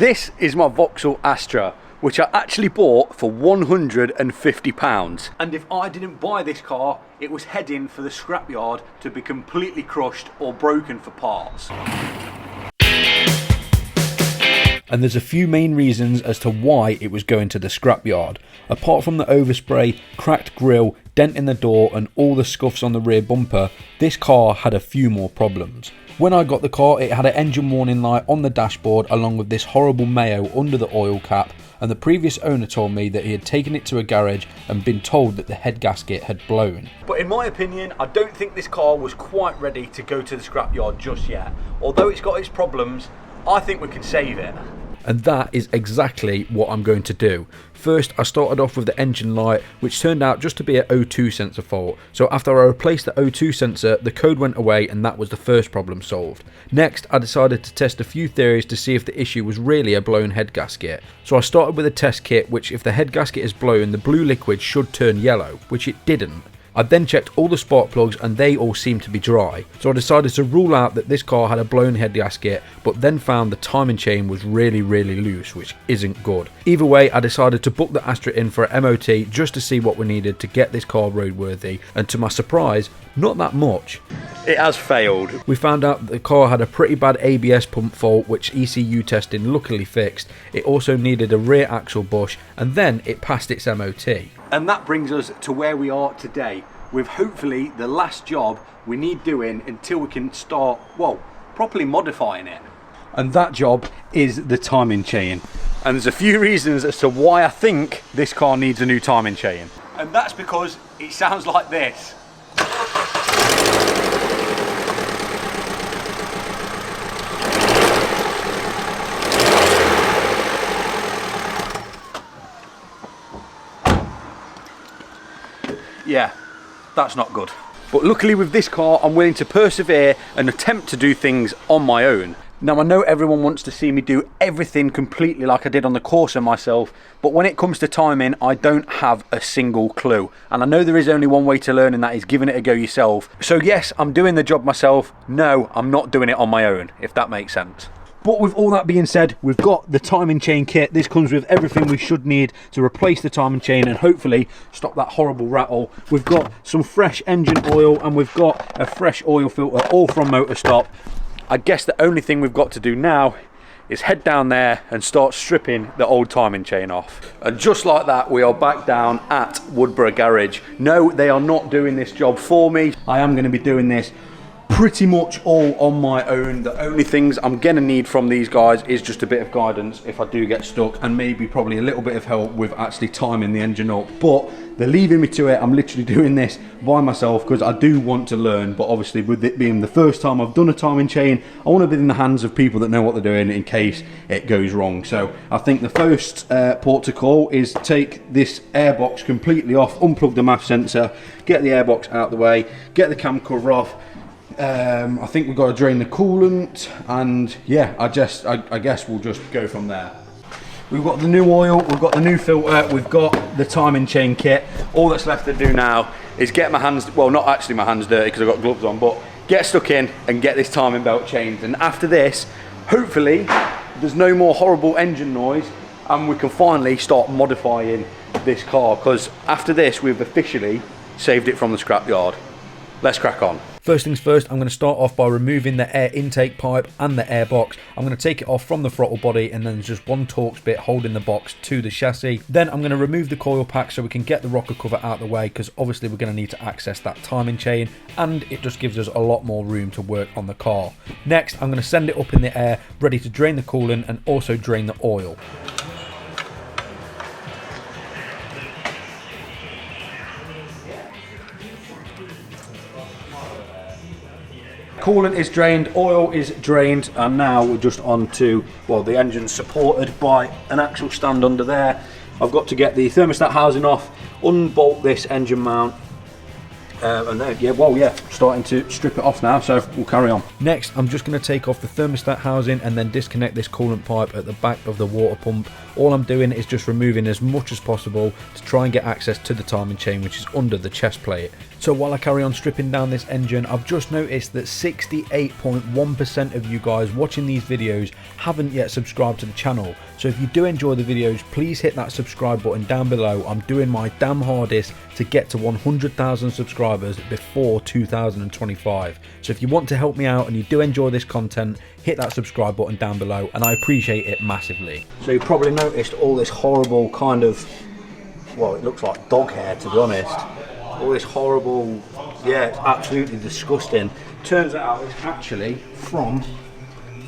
This is my Vauxhall Astra, which I actually bought for £150. And if I didn't buy this car, it was heading for the scrapyard to be completely crushed or broken for parts. And there's a few main reasons as to why it was going to the scrapyard. Apart from the overspray, cracked grille, dent in the door and all the scuffs on the rear bumper, this car had a few more problems. When I got the car, it had an engine warning light on the dashboard along with this horrible mayo under the oil cap, and the previous owner told me that he had taken it to a garage and been told that the head gasket had blown. But in my opinion, I don't think this car was quite ready to go to the scrapyard just yet. Although it's got its problems, I think we can save it. And that is exactly what I'm going to do. First, I started off with the engine light, which turned out just to be an O2 sensor fault. So after I replaced the O2 sensor, the code went away and that was the first problem solved. Next, I decided to test a few theories to see if the issue was really a blown head gasket. So I started with a test kit, which if the head gasket is blown, the blue liquid should turn yellow, which it didn't. I then checked all the spark plugs and they all seemed to be dry, so I decided to rule out that this car had a blown head gasket, but then found the timing chain was really loose, which isn't good. Either way, I decided to book the Astra in for an MOT just to see what we needed to get this car roadworthy, and to my surprise, not that much. It has failed. We found out that the car had a pretty bad ABS pump fault, which ECU testing luckily fixed. It also needed a rear axle bush, and then it passed its MOT. And that brings us to where we are today, with hopefully the last job we need doing until we can start, well, properly modifying it. And that job is the timing chain. And there's a few reasons as to why I think this car needs a new timing chain. And that's because it sounds like this. Yeah, that's not good. But luckily with this car, I'm willing to persevere and attempt to do things on my own. Now I know everyone wants to see me do everything completely like I did on the Corsa myself, but when it comes to timing, I don't have a single clue. And I know there is only one way to learn, and that is giving it a go yourself. So yes, I'm doing the job myself. No, I'm not doing it on my own, if that makes sense. But with all that being said, we've got the timing chain kit. This comes with everything we should need to replace the timing chain and hopefully stop that horrible rattle. We've got some fresh engine oil and we've got a fresh oil filter, all from Motorstop. I guess the only thing we've got to do now is head down there and start stripping the old timing chain off. And just like that, we are back down at Woodborough Garage. No, they are not doing this job for me. I am going to be doing this pretty much all on my own. The only things I'm gonna need from these guys is just a bit of guidance if I do get stuck, and maybe probably a little bit of help with actually timing the engine up. But they're leaving me to it. I'm literally doing this by myself because I do want to learn, but obviously with it being the first time I've done a timing chain, I want to be in the hands of people that know what they're doing in case it goes wrong. So I think the first port to call is take this airbox completely off, unplug the MAF sensor, get the airbox out the way, get the cam cover off. I think we've got to drain the coolant, and yeah, I guess we'll just go from there. We've got the new oil, we've got the new filter, we've got the timing chain kit. All that's left to do now is get my hands, well, not actually my hands dirty because I've got gloves on, but get stuck in and get this timing belt changed. And after this, hopefully there's no more horrible engine noise and we can finally start modifying this car, because after this we've officially saved it from the scrapyard. Let's crack on. First things first, I'm going to start off by removing the air intake pipe and the airbox. I'm going to take it off from the throttle body, and then there's just one Torx bit holding the box to the chassis. Then I'm going to remove the coil pack so we can get the rocker cover out of the way, because obviously we're going to need to access that timing chain, and it just gives us a lot more room to work on the car. Next, I'm going to send it up in the air, ready to drain the coolant and also drain the oil. Coolant is drained, oil is drained, and now we're just on to, well, the engine's supported by an actual stand under there. I've got to get the thermostat housing off, unbolt this engine mount, And then, starting to strip it off now, so we'll carry on. Next, I'm just going to take off the thermostat housing and then disconnect this coolant pipe at the back of the water pump. All I'm doing is just removing as much as possible to try and get access to the timing chain, which is under the chest plate. So while I carry on stripping down this engine, I've just noticed that 68.1% of you guys watching these videos haven't yet subscribed to the channel. So if you do enjoy the videos, please hit that subscribe button down below. I'm doing my damn hardest to get to 100,000 subscribers before 2025. So if you want to help me out and you do enjoy this content, hit that subscribe button down below and I appreciate it massively. So you probably noticed all this horrible kind of, well, it looks like dog hair, to be honest. All this horrible, yeah, it's absolutely disgusting. Turns out it's actually from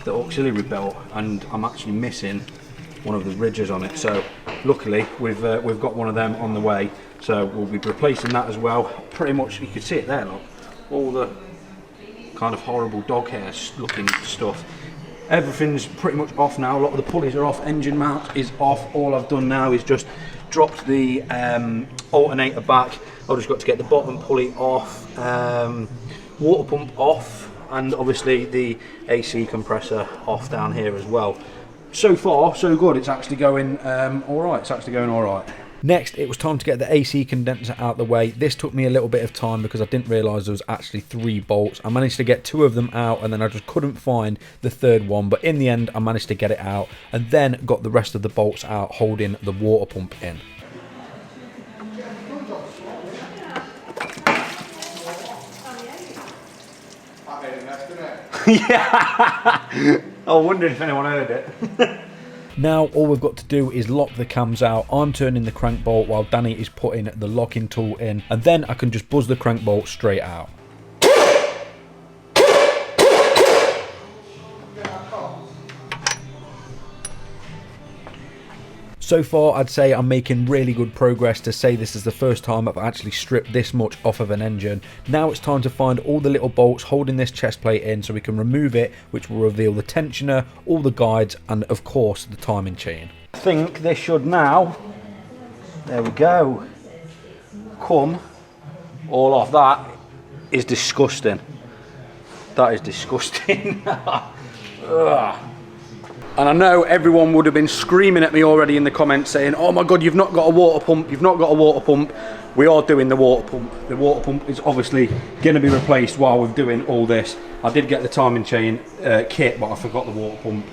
the auxiliary belt, and I'm actually missing one of the ridges on it. So luckily we've got one of them on the way, so we'll be replacing that as well. Pretty much, you can see it there, look, all the kind of horrible dog hair looking stuff. Everything's pretty much off now. A lot of the pulleys are off, engine mount is off. All I've done now is just dropped the alternator back. I've just got to get the bottom pulley off, water pump off, and obviously the AC compressor off down here as well. So far, so good. It's actually going alright. It's actually going alright. Next, it was time to get the AC condenser out the way. This took me a little bit of time because I didn't realise there was actually 3 bolts. I managed to get 2 of them out and then I just couldn't find the 3rd one. But in the end, I managed to get it out and then got the rest of the bolts out holding the water pump in. Yeah, I wondered if anyone heard it. Now all we've got to do is lock the cams out. I'm turning the crank bolt while Danny is putting the locking tool in, and then I can just buzz the crank bolt straight out. So far, I'd say I'm making really good progress to say this is the first time I've actually stripped this much off of an engine. Now it's time to find all the little bolts holding this chest plate in so we can remove it, which will reveal the tensioner, all the guides, and of course the timing chain. I think this should now, there we go, come all off. That is disgusting. That is disgusting. Ugh. And I know everyone would have been screaming at me already in the comments saying, oh my God, you've not got a water pump, you've not got a water pump. We are doing the water pump. The water pump is obviously going to be replaced while we're doing all this. I did get the timing chain kit, but I forgot the water pump.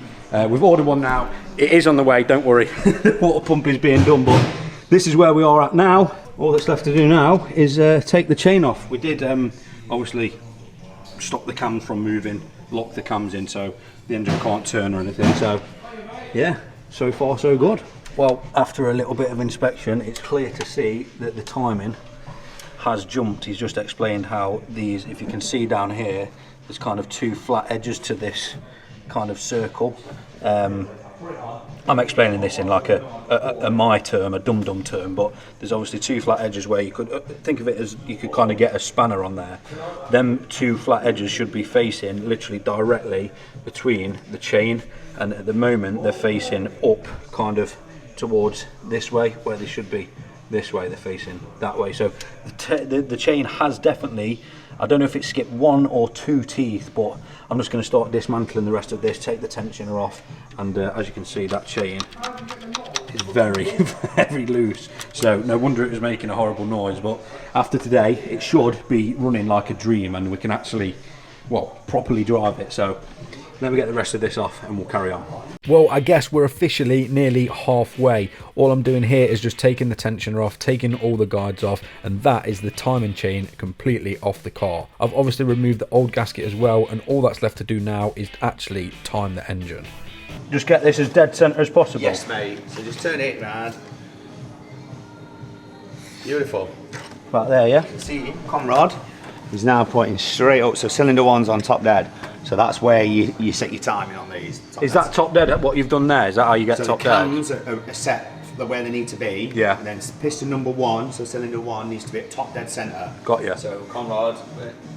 We've ordered one now. It is on the way, don't worry. The water pump is being done, but this is where we are at now. All that's left to do now is take the chain off. We did obviously stop the cams from moving, lock the cams in so the engine can't turn or anything. So yeah, so far so good. Well, after a little bit of inspection, it's clear to see that the timing has jumped. He's just explained how these, if you can see down here, there's kind of 2 flat edges to this kind of circle. I'm explaining this in like a my term, a dum-dum term, but there's obviously 2 flat edges where you could think of it as you could kind of get a spanner on there. Them 2 flat edges should be facing literally directly between the chain, and at the moment they're facing up kind of towards this way, where they should be this way. They're facing that way. So the chain has definitely, I don't know if it skipped 1 or 2 teeth, but I'm just going to start dismantling the rest of this, take the tensioner off, and as you can see, that chain is very, very loose. So no wonder it was making a horrible noise, but after today, it should be running like a dream and we can actually, well, properly drive it. So let me get the rest of this off and we'll carry on. Well, I guess we're officially nearly halfway. All I'm doing here is just taking the tensioner off, taking all the guides off, and that is the timing chain completely off the car. I've obviously removed the old gasket as well, and all that's left to do now is actually time the engine. Just get this as dead centre as possible. Yes, mate. So just turn it round. Beautiful. Right there, yeah? You can see Conrad is now pointing straight up, so cylinder 1's on top dead. So that's where you set your timing on these. Is that top dead at what you've done there? Is that how you get so top the dead? cams are set where they need to be. Yeah. And then piston number 1, so cylinder 1 needs to be at top dead centre. Got you. So Conrad,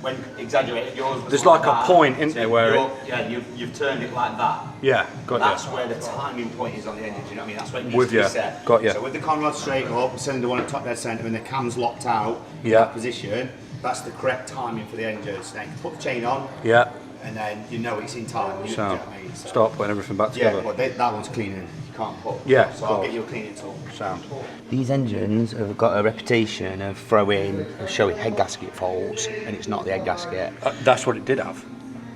when exaggerated, yours was There's like a that. point, isn't there, where you've turned it like that. Yeah, got you. That's where the timing point is on the engine, do you know what I mean? That's where it needs With to be you. set. Got you. So with the Conrad straight up, cylinder 1 at top dead centre, and the cam's locked out in Yeah. that position, that's the correct timing for the engine. So then you put the chain on, Yeah. and then you know it's in time. You know So, what I mean? So, start putting everything back yeah, together. but that one's cleaning. You can't put. Yeah, So of I'll course. get you a cleaning tool. Sound. These engines have got a reputation of showing head gasket faults, and it's not the head gasket. That's what it did have.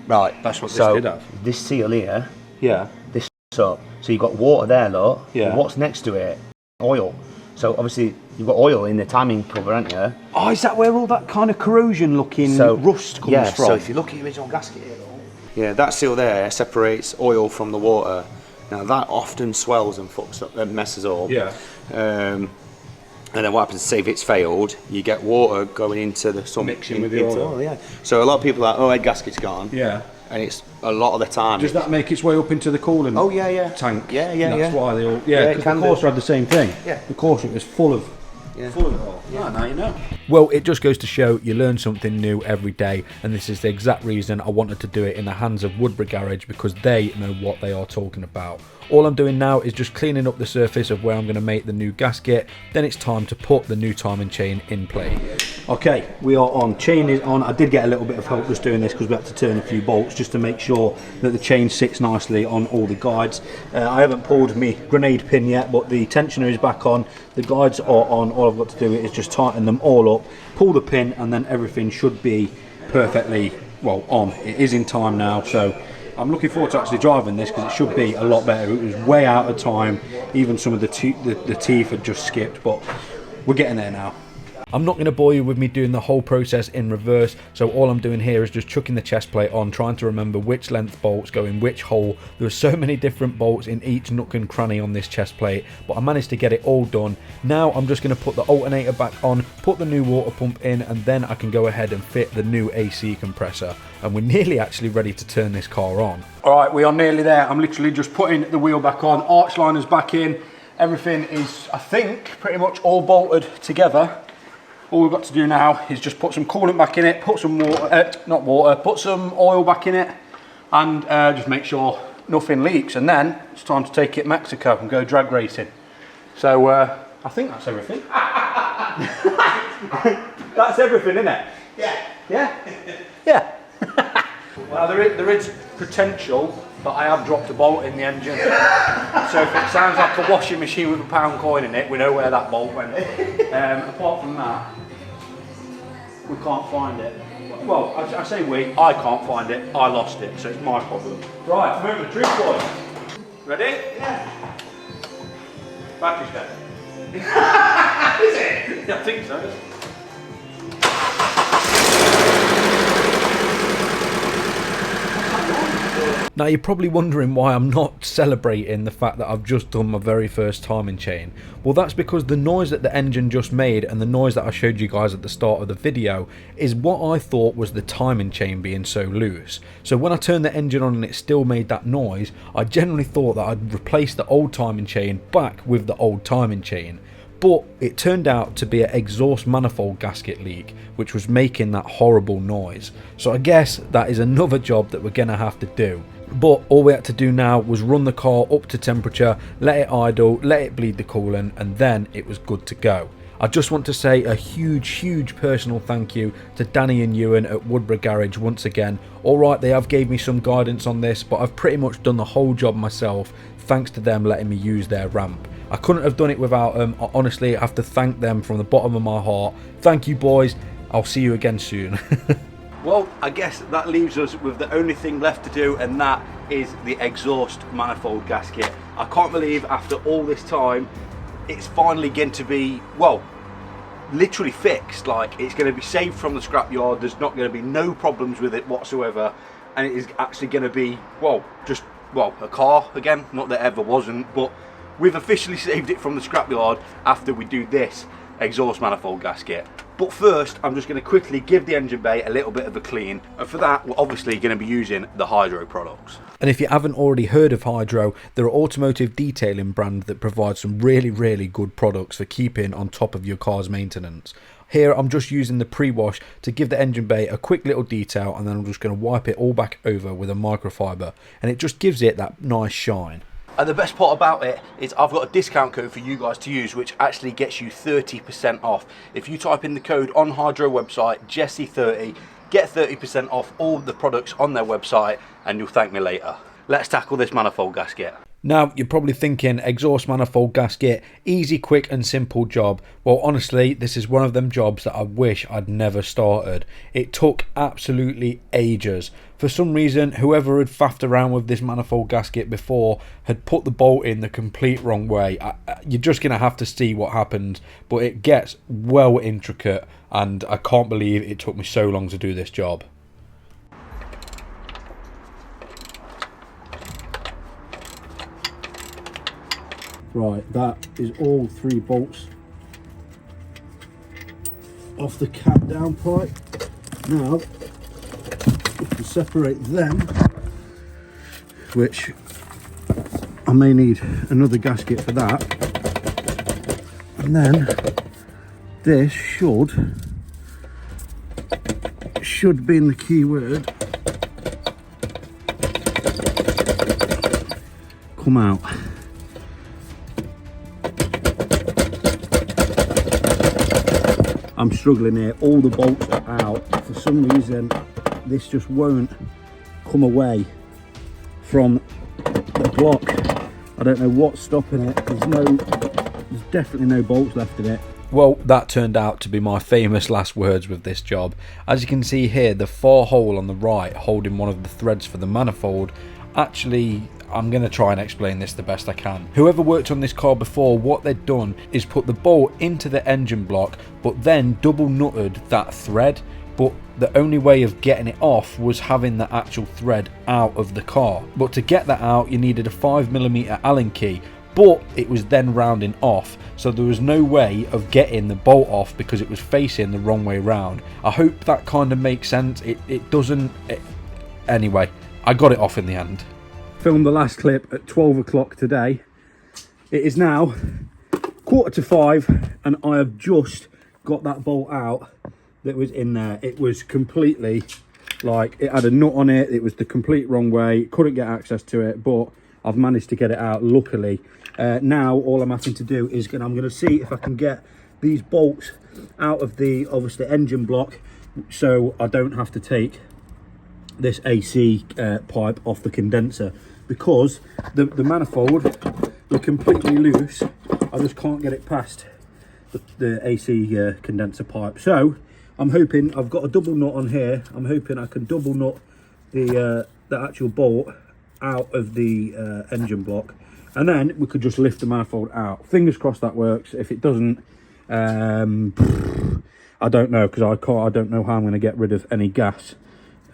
Right. That's what this so did have. This seal here, Yeah. this up. So you've got water there, look. Yeah. But what's next to it? Oil. So obviously you've got oil in the timing cover, haven't you? Oh, is that where all that kind of corrosion looking rust comes yeah, from? so if you look at the original gasket here, yeah, that seal there separates oil from the water. Now that often swells and fucks up and messes up. Yeah. And then what happens, say if it's failed, you get water going into the Mixing with the oil. Yeah. So a lot of people are like, oh, head gasket's gone. Yeah. And it's a lot of the time. Does that make its way up into the coolant Oh yeah, yeah. tank? Yeah, yeah, That's yeah. why they all. Yeah, Yeah, it because can the do. Corsa had the same thing. Yeah. The Corsa was full of Yeah. it all. Yeah, now you know. Well, it just goes to show you learn something new every day, and this is the exact reason I wanted to do it in the hands of Woodbury Garage, because they know what they are talking about. All I'm doing now is just cleaning up the surface of where I'm going to make the new gasket, then it's time to put the new timing chain in play. Okay, we are on. Chain is on. I did get a little bit of help just doing this because we had to turn a few bolts just to make sure that the chain sits nicely on all the guides. I haven't pulled my grenade pin yet, but the tensioner is back on. The guides are on. All I've got to do is just tighten them all up, pull the pin, and then everything should be perfectly well on. It is in time now, so I'm looking forward to actually driving this because it should be a lot better. It was way out of time. Even some of the teeth had just skipped, but we're getting there now. I'm not going to bore you with me doing the whole process in reverse, so all I'm doing here is just chucking the chest plate on, trying to remember which length bolts go in which hole. There are so many different bolts in each nook and cranny on this chest plate, but I managed to get it all done. Now I'm just going to put the alternator back on, put the new water pump in, and then I can go ahead and fit the new AC compressor. And we're nearly actually ready to turn this car on. Alright, we are nearly there. I'm literally just putting the wheel back on, arch liner's back in, everything is, I think, pretty much all bolted together. All we've got to do now is just put some coolant back in it, put some water, put some oil back in it, and just make sure nothing leaks. And then it's time to take it to Mexico and go drag racing. So I think that's everything. That's everything, isn't it? Yeah. Yeah? Yeah. Well, there is potential that I have dropped a bolt in the engine. So if it sounds like a washing machine with a pound coin in it, we know where that bolt went. Apart from that, we can't find it. Well, I say we, I can't find it, I lost it, so it's my problem. Right, move the truth, boys. Ready? Yeah. Battery's dead. Is it? I think so. Now you're probably wondering why I'm not celebrating the fact that I've just done my very first timing chain. Well, that's because the noise that the engine just made and the noise that I showed you guys at the start of the video is what I thought was the timing chain being so loose. So when I turned the engine on and it still made that noise, I generally thought that I'd replace the old timing chain back with the old timing chain. But it turned out to be an exhaust manifold gasket leak, which was making that horrible noise. So I guess that is another job that we're going to have to do. But all we had to do now was run the car up to temperature, let it idle, let it bleed the coolant, and then it was good to go. I just want to say a huge personal thank you to Danny and Ewan at Woodbury Garage once again. Alright, they have gave me some guidance on this, but I've pretty much done the whole job myself, thanks to them letting me use their ramp. I couldn't have done it without them. I honestly have to thank them from the bottom of my heart. Thank you, boys. I'll see you again soon. Well, I guess that leaves us with the only thing left to do, and that is the exhaust manifold gasket. I can't believe after all this time it's finally going to be, well, literally fixed. Like, it's going to be saved from the scrapyard. There's not going to be no problems with it whatsoever, and it is actually going to be, well, just, well, a car again. Not that it ever wasn't, but we've officially saved it from the scrapyard after we do this. exhaust manifold gasket. But first, I'm just going to quickly give the engine bay a little bit of a clean, and for that, we're obviously going to be using the Hydro products. And if you haven't already heard of Hydro, they're an automotive detailing brand that provides some really good products for keeping on top of your car's maintenance. Here I'm just using the pre-wash to give the engine bay a quick little detail, and then I'm just going to wipe it all back over with a microfiber, and it just gives it that nice shine. And the best part about it is I've got a discount code for you guys to use, which actually gets you 30% off. If you type in the code on Hydro website, Jesse30, get 30% off all the products on their website, and you'll thank me later. Let's tackle this manifold gasket. Now, you're probably thinking, exhaust manifold gasket, easy, quick and simple job. Well, honestly, this is one of them jobs that I wish I'd never started. It took absolutely ages. For some reason, whoever had faffed around with this manifold gasket before had put the bolt in the complete wrong way. You're just going to have to see what happens, but it gets well intricate, and I can't believe it took me so long to do this job. Right, that is all 3 bolts off the cap down pipe. Now, we can separate them, which I may need another gasket for that. And then this should be in the key word, come out. I'm struggling here, all the bolts are out. For some reason, this just won't come away from the block. I don't know what's stopping it. There's definitely no bolts left in it. Well, that turned out to be my famous last words with this job. As you can see here, the far hole on the right holding one of the threads for the manifold, actually, I'm going to try and explain this the best I can. Whoever worked on this car before, what they'd done is put the bolt into the engine block, but then double nutted that thread. But the only way of getting it off was having the actual thread out of the car. But to get that out, you needed a 5mm Allen key, but it was then rounding off, so there was no way of getting the bolt off because it was facing the wrong way round. I hope that kind of makes sense. It doesn't. Anyway, I got it off in the end. Filmed the last clip at 12 o'clock today. It is now 4:45 and I have just got that bolt out that was in there. It was completely, like, it had a nut on it, it was the complete wrong way, couldn't get access to it, but I've managed to get it out, luckily. Now all I'm having to do is I'm going to see if I can get these bolts out of the, obviously, engine block, so I don't have to take this AC pipe off the condenser, because the manifold, they're completely loose. I just can't get it past the AC condenser pipe. So I'm hoping, I've got a double nut on here, I'm hoping I can double nut the actual bolt out of the engine block, and then we could just lift the manifold out. Fingers crossed that works. If it doesn't, I don't know, because I don't know how I'm going to get rid of any gas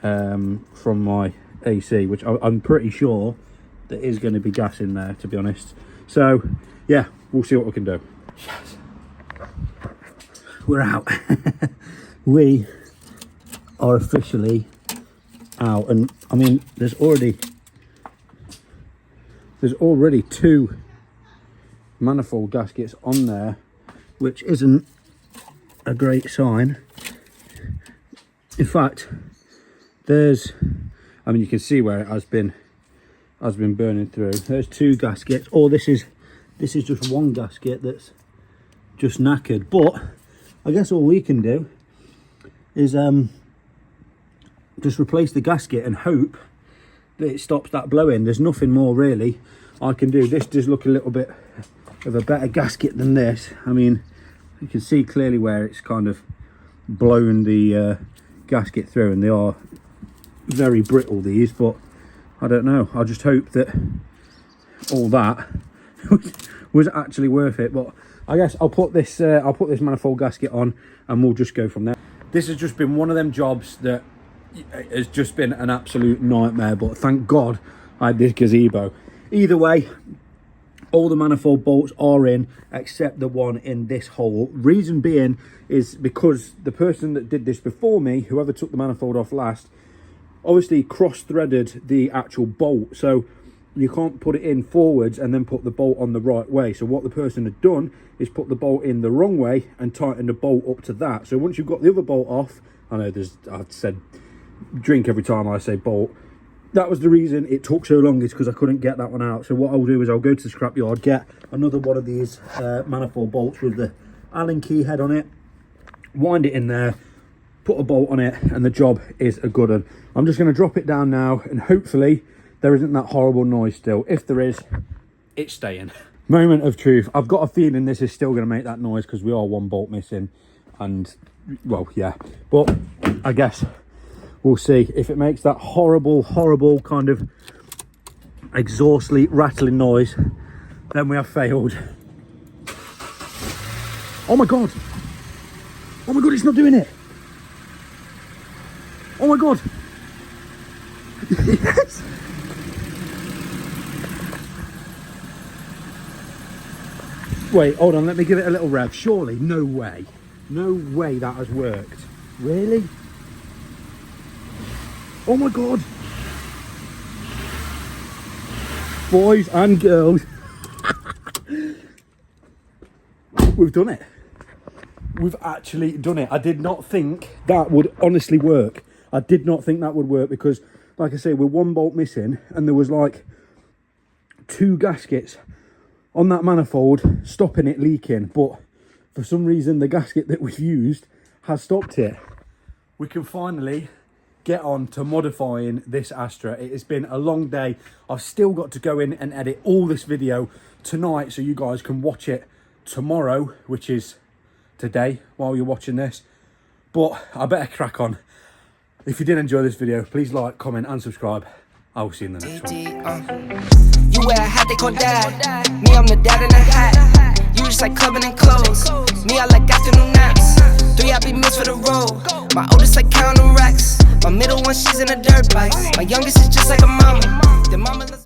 from my AC, which I'm pretty sure there is going to be gas in there, to be honest. So yeah, we'll see what we can do. Yes. We're out. We are officially out, and I mean there's already 2 manifold gaskets on there, which isn't a great sign. In fact, I mean, you can see where it has been burning through. There's 2 gaskets, or this is just one gasket that's just knackered. But I guess all we can do is just replace the gasket and hope that it stops that blowing. There's nothing more really I can do. This does look a little bit of a better gasket than this. I mean, you can see clearly where it's kind of blown the gasket through, and they are very brittle, these, but I don't know. I just hope that all that was actually worth it. But I guess I'll put this manifold gasket on and we'll just go from there. This has just been one of them jobs that has just been an absolute nightmare, but thank God I had this gazebo. Either way, All the manifold bolts are in except the one in this hole. Reason being is because the person that did this before me, whoever took the manifold off last, obviously cross-threaded the actual bolt, so you can't put it in forwards and then put the bolt on the right way. So what the person had done is put the bolt in the wrong way and tightened the bolt up to that. So once you've got the other bolt off, I know I've said drink every time I say bolt, that was the reason it took so long, is because I couldn't get that one out. So what I'll do is I'll go to the scrapyard, get another one of these manifold bolts with the Allen key head on it, wind it in there, put a bolt on it, and the job is a good one. I'm just going to drop it down now, and hopefully there isn't that horrible noise still. If there is, it's staying. Moment of truth. I've got a feeling this is still going to make that noise because we are one bolt missing, and well, yeah, but I guess we'll see. If it makes that horrible kind of exhaustly rattling noise, then we have failed. Oh my god, it's not doing it. Oh my god. Yes. Wait, hold on, let me give it a little rev. Surely, no way that has worked. Really? Oh my god. Boys and girls, we've done it. We've actually done it. I did not think that would honestly work. I did not think that would work because, like I say, we're one bolt missing and there was like 2 gaskets on that manifold stopping it leaking, but for some reason the gasket that we've used has stopped it. We can finally get on to modifying this Astra. It has been a long day. I've still got to go in and edit all this video tonight so you guys can watch it tomorrow, which is today while you're watching this. But I better crack on. If you did enjoy this video, please like, comment and subscribe. I will see you in the next one. You wear a hat, they call dad. Me, I'm the dad in a hat. You just like clubbing and clothes. Me, I like afternoon naps. 3, I be missed for the road. My oldest like counting racks. My middle one, she's in a dirt bike. My youngest is just like a mama. The mama